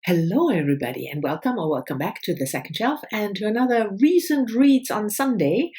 Hello, everybody, and welcome or welcome back to the second shelf and to another recent reads on Sunday,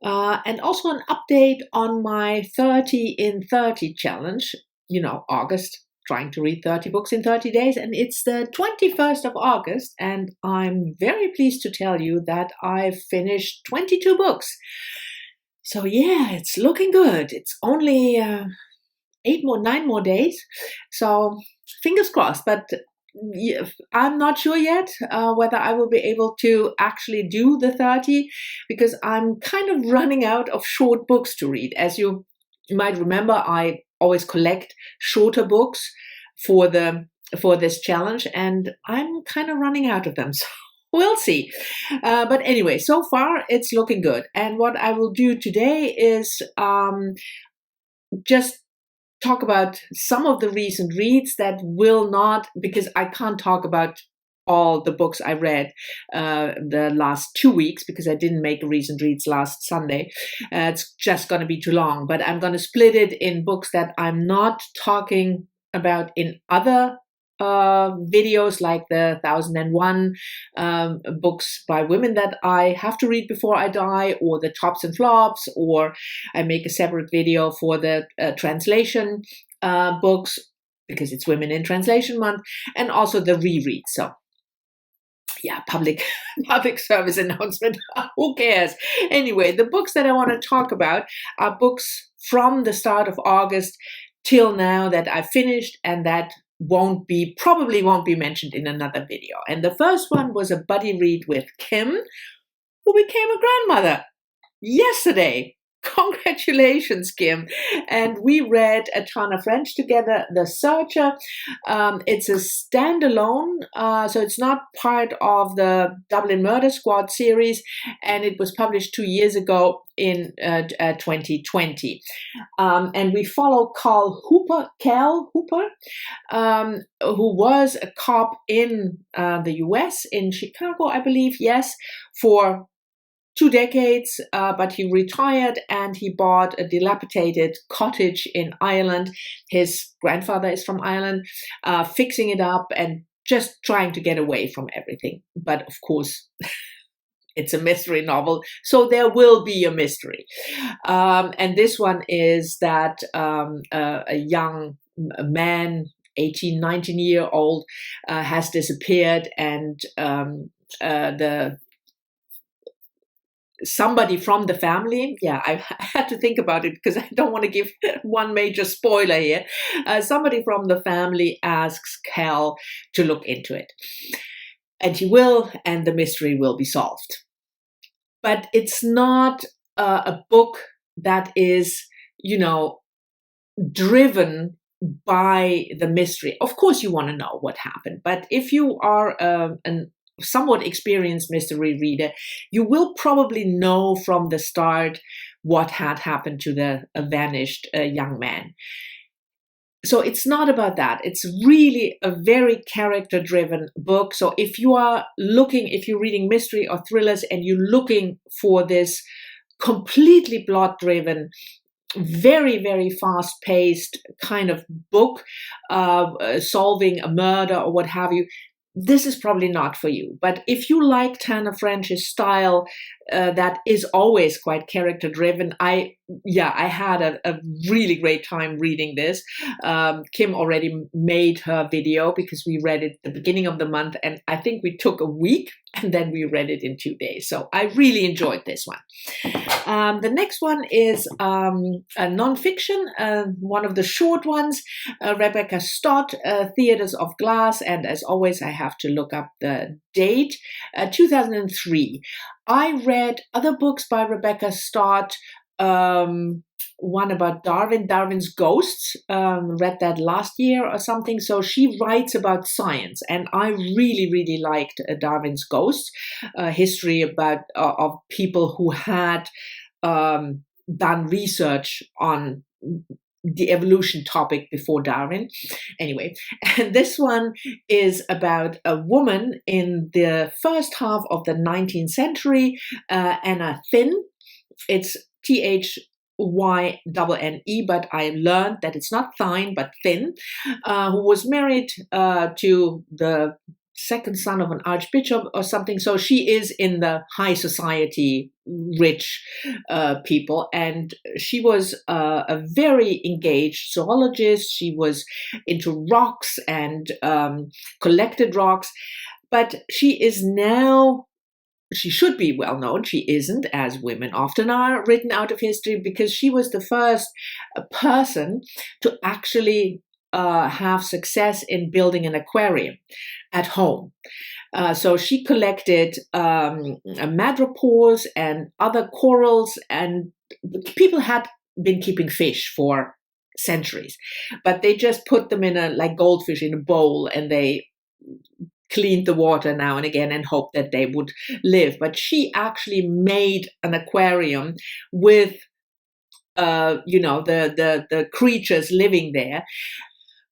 and also an update on my 30 in 30 challenge. You know, August, trying to read 30 books in 30 days, and it's the 21st of August, and I'm very pleased to tell you that I've finished 22 books. So yeah, it's looking good. It's only 9 more days, so fingers crossed, but I'm not sure yet whether I will be able to actually do the 30 because I'm kind of running out of short books to read. As you might remember, I always collect shorter books for this challenge, and I'm kind of running out of them. So we'll see. But anyway, so far it's looking good. And what I will do today is just talk about some of the recent reads that will not, because I can't talk about all the books I read the last 2 weeks because I didn't make recent reads last Sunday. It's just going to be too long, but I'm going to split it in books that I'm not talking about in other videos, like the 1001 books by women that I have to read before I die, or the tops and flops, or I make a separate video for the translation books because it's Women in Translation Month, and also the reread. So yeah, public service announcement. Who cares? Anyway, the books that I want to talk about are books from the start of August till now that I finished and that probably won't be mentioned in another video. And the first one was a buddy read with Kim, who became a grandmother yesterday. Congratulations, Kim. And we read A Ton of French together, The Searcher. It's a standalone, so it's not part of the Dublin Murder Squad series, and it was published 2 years ago in 2020. And we follow Cal Hooper, who was a cop in the US, in Chicago, I believe, yes, for 2 decades, but he retired and he bought a dilapidated cottage in Ireland. His grandfather is from Ireland, fixing it up and just trying to get away from everything. But of course, it's a mystery novel, so there will be a mystery. And this one is that a young man, 18, 19-year-old, has disappeared, and somebody from the family, I had to think about it because I don't want to give one major spoiler here. Somebody from the family asks Cal to look into it. And he will, and the mystery will be solved. But it's not a book that is, driven by the mystery. Of course, you want to know what happened. But if you are an somewhat experienced mystery reader, you will probably know from the start what had happened to the vanished young man. So it's not about that. It's really a very character-driven book. So if you're reading mystery or thrillers and you're looking for this completely plot-driven, very, very fast-paced kind of book, solving a murder or what have you, this is probably not for you. But if you like Tana French's style, that is always quite character driven, I had a really great time reading this. Kim already made her video because we read it at the beginning of the month, and I think we took a week and then we read it in 2 days. So I really enjoyed this one. The next one is a nonfiction, one of the short ones, Rebecca Stott, Theatres of Glass, and as always I have to look up the date, 2003. I read other books by Rebecca Stott, one about Darwin's Ghosts, read that last year or something. So she writes about science, and I really, really liked Darwin's Ghosts, history about of people who had done research on the evolution topic before Darwin. Anyway, and this one is about a woman in the first half of the 19th century, Anna Thynne. It's Thyne, but I learned that it's not Thine, but Thin, who was married to the second son of an archbishop or something. So she is in the high society, rich people. And she was a very engaged zoologist. She was into rocks and collected rocks. But she is now, she should be well known. She isn't, as women often are written out of history, because she was the first person to actually have success in building an aquarium at home. So she collected madrepores and other corals, and people had been keeping fish for centuries, but they just put them in like goldfish in a bowl, and they cleaned the water now and again and hoped that they would live. But she actually made an aquarium with the creatures living there.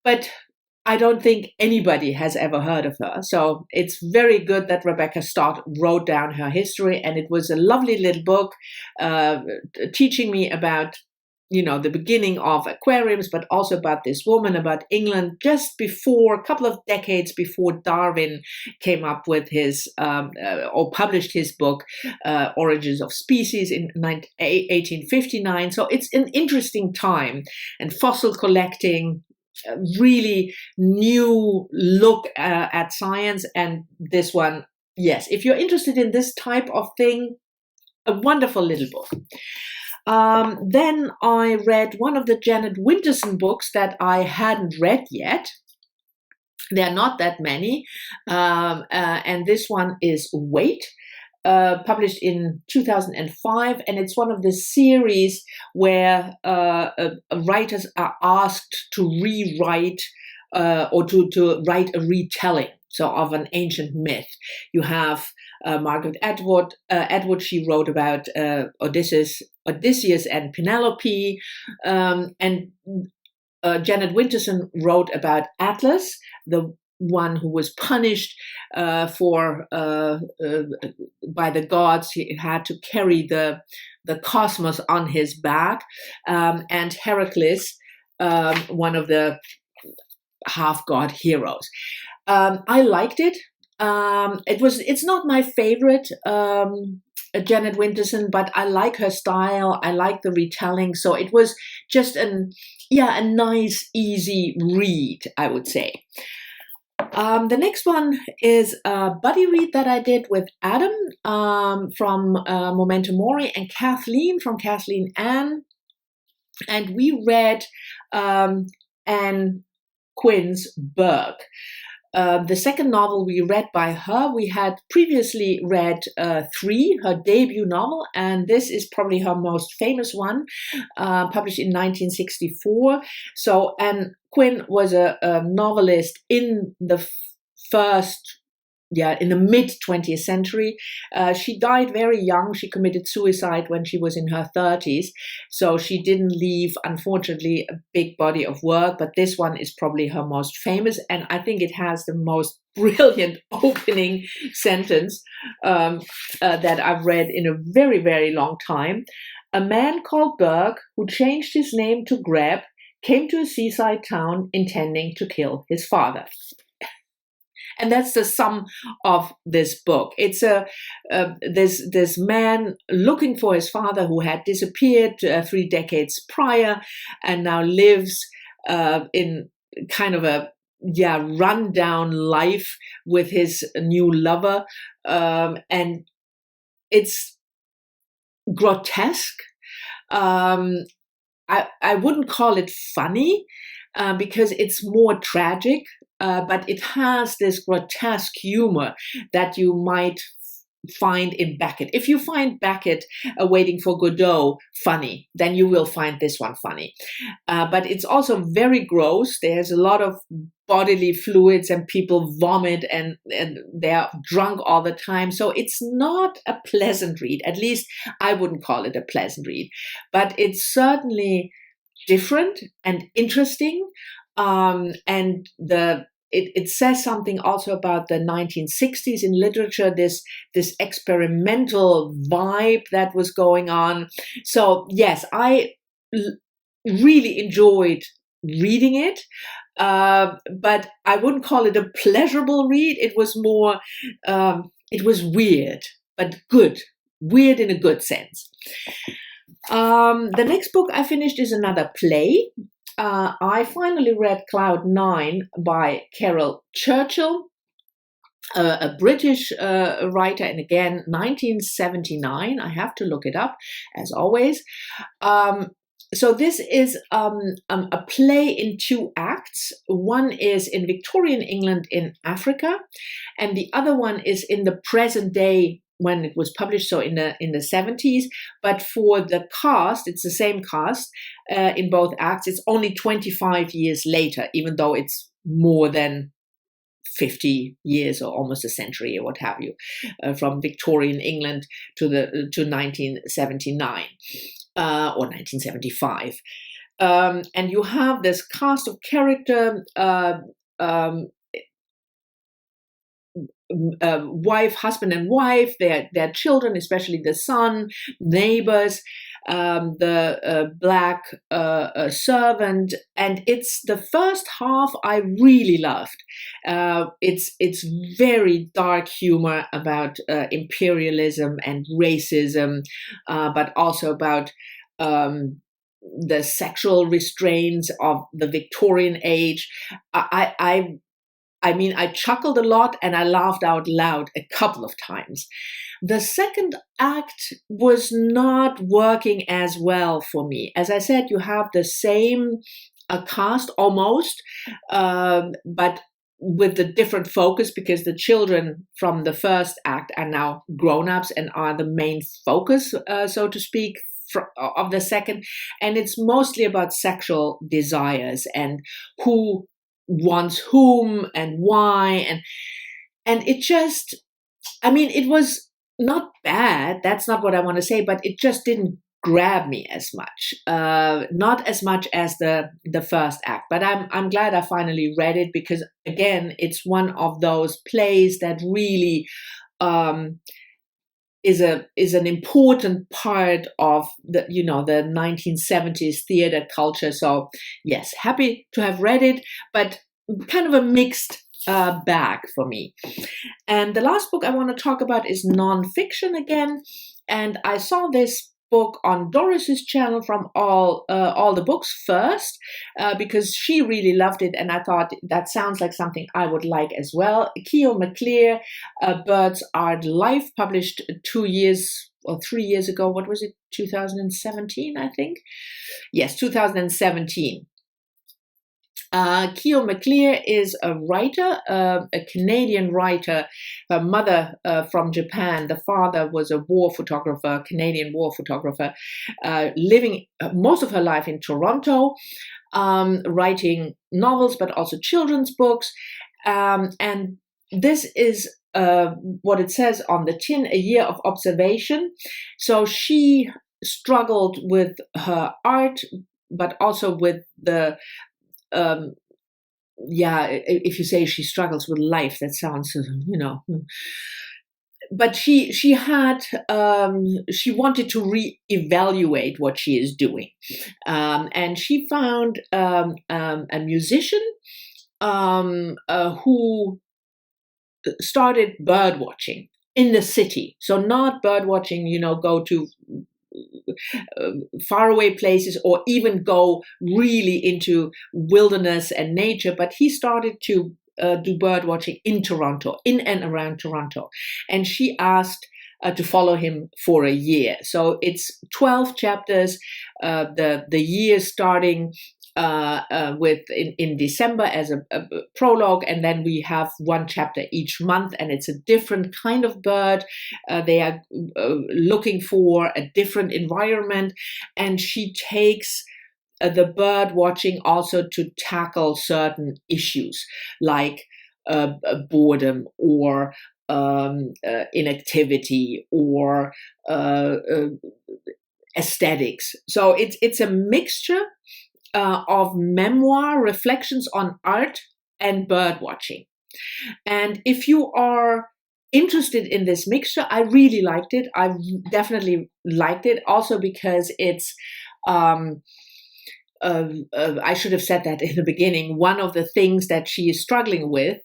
But I don't think anybody has ever heard of her. So it's very good that Rebecca Stott wrote down her history, and it was a lovely little book teaching me about, the beginning of aquariums, but also about this woman, about England, just before, a couple of decades before Darwin came up with his, or published his book, Origins of Species in 1859. So it's an interesting time, and fossil collecting, really new look at science. And this one, yes, if you're interested in this type of thing, a wonderful little book. Then I read one of the Janet Winterson books that I hadn't read yet. There are not that many, and this one is Wait, published in 2005, and it's one of the series where writers are asked to rewrite or to write a retelling, so of an ancient myth. You have Margaret Atwood. She wrote about Odysseus and Penelope, and Janet Winterson wrote about Atlas, the one who was punished by the gods. He had to carry the cosmos on his back, and Heracles, one of the half-god heroes. I liked it. It's not my favorite Janet Winterson, but I like her style. I like the retelling. So it was just a nice, easy read, I would say. The next one is a buddy read that I did with Adam from Memento Mori and Kathleen from Kathleen Ann. And we read Anne Quince Berg. The second novel we read by her, we had previously read Three, her debut novel, and this is probably her most famous one, published in 1964. So Anne Quinn was a novelist in the mid-20th century. She died very young. She committed suicide when she was in her 30s. So she didn't leave, unfortunately, a big body of work, but this one is probably her most famous. And I think it has the most brilliant opening sentence that I've read in a very, very long time. A man called Berg, who changed his name to Greb, came to a seaside town intending to kill his father. And that's the sum of this book. It's this man looking for his father who had disappeared 3 decades prior, and now lives in kind of a rundown life with his new lover, and it's grotesque. I wouldn't call it funny because it's more tragic. But it has this grotesque humor that you might find in Beckett. If you find Beckett Waiting for Godot funny, then you will find this one funny. But it's also very gross. There's a lot of bodily fluids and people vomit and they're drunk all the time. So it's not a pleasant read. At least I wouldn't call it a pleasant read. But it's certainly different and interesting. And it says something also about the 1960s in literature, this experimental vibe that was going on. So yes, I really enjoyed reading it, but I wouldn't call it a pleasurable read. It was more, it was weird, but good. Weird in a good sense. The next book I finished is another play. I finally read Cloudnine by Carol Churchill, a British writer, and again, 1979. I have to look it up, as always. So this is a play in 2 acts. One is in Victorian England in Africa, and the other one is in the present day when it was published, so in the 70s. But for the cast, it's the same cast in both acts. It's only 25 years later, even though it's more than 50 years or almost a century or what have you, from Victorian England to 1979 or 1975. And you have this cast of character, husband and wife, their children, especially the son, neighbors, the black servant, and it's the first half I really loved. It's very dark humor about imperialism and racism, but also about the sexual restraints of the Victorian age. I mean, I chuckled a lot and I laughed out loud a couple of times. The second act was not working as well for me. As I said, you have the same cast almost, but with the different focus, because the children from the first act are now grown-ups and are the main focus, so to speak, of the second. And it's mostly about sexual desires and who wants whom and why, and it just, I mean, it was not bad, that's not what I want to say, but it just didn't grab me as much, not as much as the first act. But I'm glad I finally read it, because again, it's one of those plays that really is an important part of the 1970s theater culture. So yes, happy to have read it, but kind of a mixed bag for me. And the last book I want to talk about is nonfiction again, and I saw this book on Doris's channel from all the books first, because she really loved it, and I thought that sounds like something I would like as well. Keo McClear, Birds Are Life, published 2 years or 3 years ago. What was it? 2017, I think. Yes, 2017. Keo McClear is a writer, a Canadian writer. Her mother from Japan. The father was a war photographer, Canadian war photographer, living most of her life in Toronto, writing novels, but also children's books. And this is what it says on the tin, a year of observation. So she struggled with her art, but also with the if you say she struggles with life, that sounds, but she had, she wanted to reevaluate what she is doing. And she found a musician who started bird watching in the city. So not bird watching, go to faraway places or even go really into wilderness and nature, but he started to do bird watching in Toronto, in and around Toronto, and she asked to follow him for a year. So it's 12 chapters. The year starting with in December as a prologue, and then we have one chapter each month, and it's a different kind of bird. They are looking for a different environment, and she takes the bird watching also to tackle certain issues like boredom or inactivity or aesthetics. So it's a mixture of memoir, reflections on art, and bird watching. And if you are interested in this mixture, I really liked it. I definitely liked it also because it's I should have said that in the beginning. One of the things that she is struggling with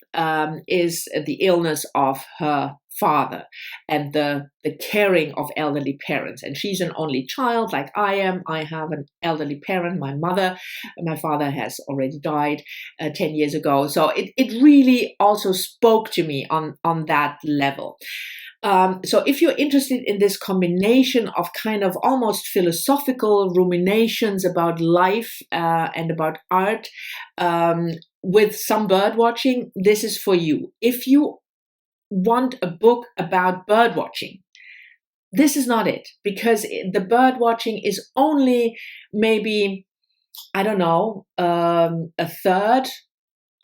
is the illness of her father and the caring of elderly parents. And she's an only child like I am. I have an elderly parent, my mother. My father has already died 10 years ago. So it really also spoke to me on that level. So if you're interested in this combination of kind of almost philosophical ruminations about life and about art with some bird watching, this is for you. If you want a book about bird watching, this is not it, because the bird watching is only maybe, I don't know, a third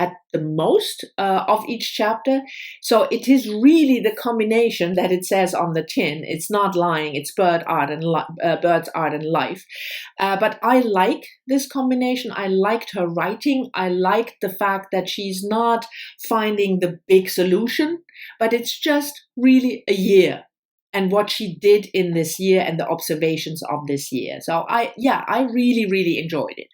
at the most of each chapter. So it is really the combination that it says on the tin. It's not lying. It's birds, art, and life. But I like this combination. I liked her writing. I liked the fact that she's not finding the big solution, but it's just really a year and what she did in this year and the observations of this year. So I really, really enjoyed it.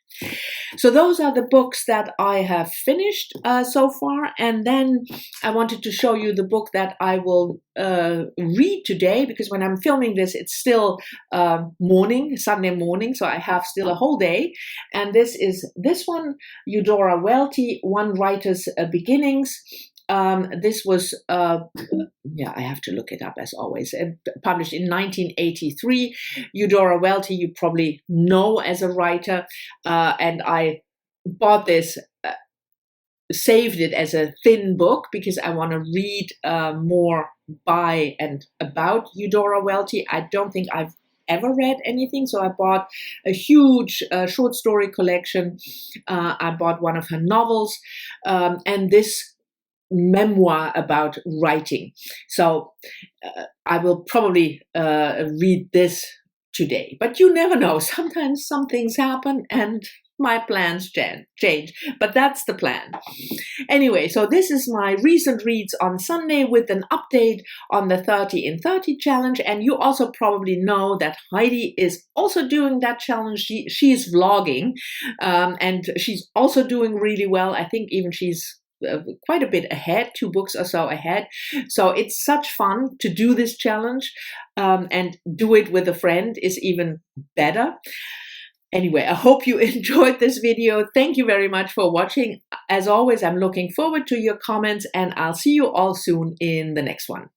So those are the books that I have finished so far. And then I wanted to show you the book that I will read today, because when I'm filming this, it's still Sunday morning. So I have still a whole day. And this is this one, Eudora Welty, One Writer's Beginnings. This was, I have to look it up as always, published in 1983. Eudora Welty, you probably know as a writer, and I bought this, saved it as a thin book because I want to read more by and about Eudora Welty. I don't think I've ever read anything, so I bought a huge short story collection. I bought one of her novels, and this memoir about writing. So I will probably read this today, but you never know. Sometimes some things happen and my plans change, but that's the plan. Anyway, so this is my recent reads on Sunday with an update on the 30 in 30 challenge. And you also probably know that Heidi is also doing that challenge. She is vlogging, and she's also doing really well. I think even she's quite a bit ahead, 2 books or so ahead. So it's such fun to do this challenge, and do it with a friend is even better. Anyway, I hope you enjoyed this video. Thank you very much for watching. As always, I'm looking forward to your comments, and I'll see you all soon in the next one.